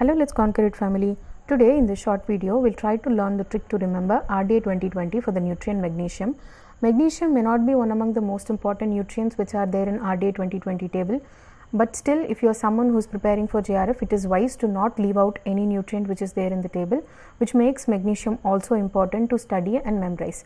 Hello, let's conquer it family. Today in this short video, we'll try to learn the trick to remember RDA 2020 for the nutrient magnesium. Magnesium may not be one among the most important nutrients which are there in RDA 2020 table, but still if you are someone who is preparing for JRF, it is wise to not leave out any nutrient which is there in the table, which makes magnesium also important to study and memorize.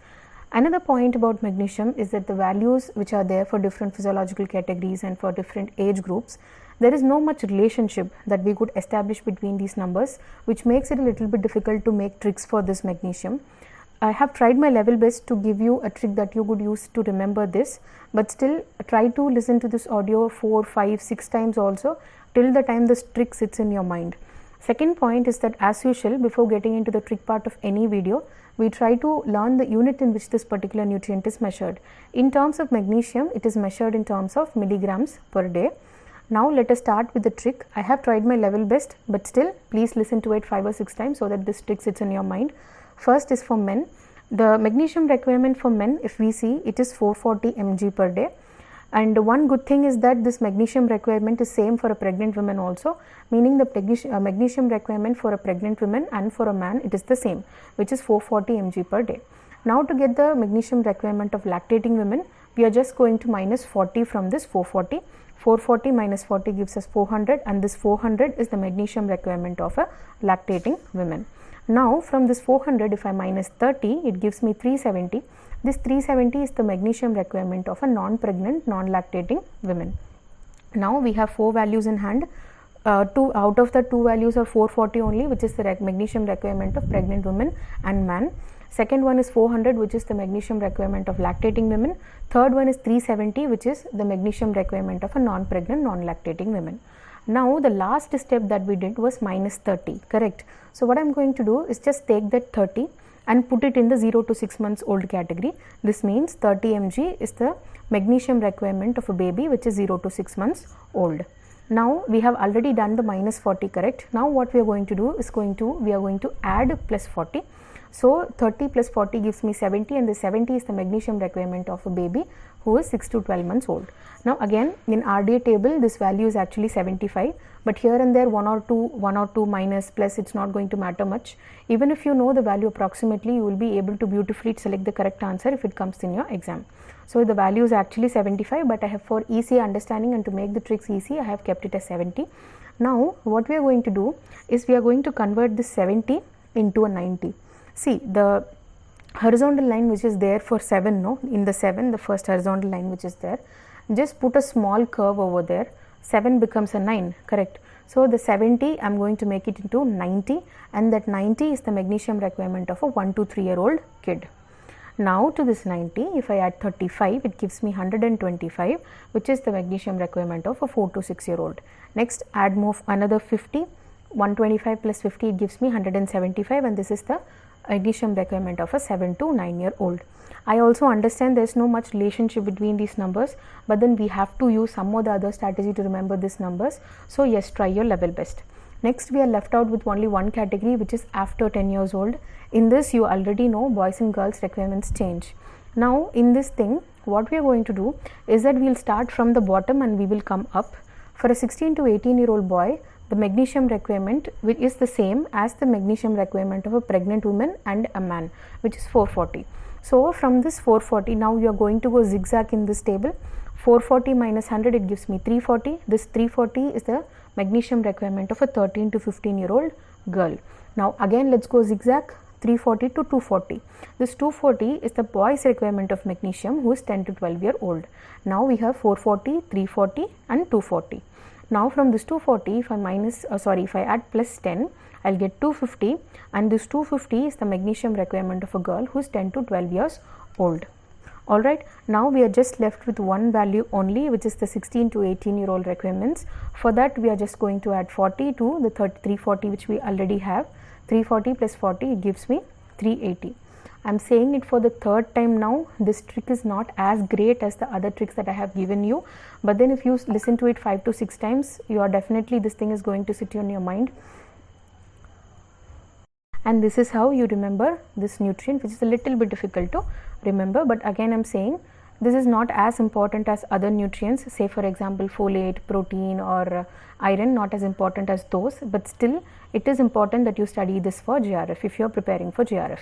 Another point about magnesium is that the values which are there for different physiological categories and for different age groups, there is no much relationship that we could establish between these numbers, which makes it a little bit difficult to make tricks for this magnesium. I have tried my level best to give you a trick that you could use to remember this, but still try to listen to this audio 4, 5, 6 times also till the time this trick sits in your mind. Second point is that as usual, before getting into the trick part of any video, we try to learn the unit in which this particular nutrient is measured. In terms of magnesium, it is measured in terms of milligrams per day. Now let us start with the trick. I have tried my level best, but still please listen to it 5 or 6 times so that this trick sits in your mind. First is for men. The magnesium requirement for men, if we see, it is 440 mg per day. And one good thing is that this magnesium requirement is same for a pregnant woman also, meaning the magnesium requirement for a pregnant woman and for a man, it is the same, which is 440 mg per day. Now to get the magnesium requirement of lactating women, we are just going to minus 40 from this 440. 440 minus 40 gives us 400, and this 400 is the magnesium requirement of a lactating woman. Now from this 400, if I minus 30, it gives me 370. This 370 is the magnesium requirement of a non-pregnant, non-lactating women. Now we have 4 values in hand. Two out of the 2 values are 440 only, which is the magnesium requirement of pregnant women and man. Second one is 400, which is the magnesium requirement of lactating women. Third one is 370, which is the magnesium requirement of a non-pregnant, non-lactating women. Now the last step that we did was minus 30, correct? So what I am going to do is just take that 30 and put it in the 0 to 6 months old category. This means 30 mg is the magnesium requirement of a baby which is 0 to 6 months old. Now we have already done the minus 40, correct? Now what we are going to do is we are going to add plus 40. So 30 plus 40 gives me 70, and the 70 is the magnesium requirement of a baby who is 6 to 12 months old. Now again in RDA table this value is actually 75, but here and there one or two minus plus, it's not going to matter much. Even if you know the value approximately, you will be able to beautifully select the correct answer if it comes in your exam. So the value is actually 75, but I have, for easy understanding and to make the tricks easy, I have kept it as 70. Now what we are going to do is we are going to convert this 70 into a 90. See, the horizontal line which is there for 7, no, in the 7, the first horizontal line which is there, just put a small curve over there. 7 becomes a 9, correct? So the 70 I am going to make it into 90, and that 90 is the magnesium requirement of a 1 to 3 year old kid. Now to this 90, if I add 35, it gives me 125, which is the magnesium requirement of a 4 to 6 year old. Next add another 50, 125 plus 50, it gives me 175, and this is the magnesium requirement of a 7 to 9 year old. I also understand there is no much relationship between these numbers, but then we have to use some or the other strategy to remember these numbers. So yes, try your level best. Next we are left out with only one category, which is after 10 years old. In this you already know boys and girls requirements change. Now in this thing, what we are going to do is that we will start from the bottom and we will come up. For a 16 to 18 year old boy, the magnesium requirement which is the same as the magnesium requirement of a pregnant woman and a man, which is 440. So from this 440, now you are going to go zigzag in this table. 440 minus 100, it gives me 340. This 340 is the magnesium requirement of a 13 to 15 year old girl. Now again let's go zigzag, 340 to 240. This 240 is the boy's requirement of magnesium who is 10 to 12 year old. Now we have 440, 340 and 240. Now from this 240, if I add plus 10, I'll get 250, and this 250 is the magnesium requirement of a girl who is 10 to 12 years old. Alright, now we are just left with one value only, which is the 16 to 18 year old requirements. For that we are just going to add 40 to the 340 which we already have. 340 plus 40, it gives me 380. I am saying it for the third time now. This trick is not as great as the other tricks that I have given you, but then if you listen to it 5 to 6 times, you are definitely, this thing is going to sit in your mind. And this is how you remember this nutrient, which is a little bit difficult to remember, but again I am saying This is not as important as other nutrients, say for example folate, protein or iron, not as important as those, but still it is important that you study this for JRF if you are preparing for JRF.